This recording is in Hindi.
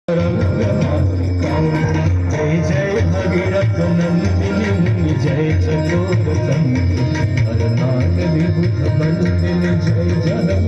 जय जय भगीरथ नंदिनी जय चकोर चंद्र हर नाग विभुत बंदिनी जय जय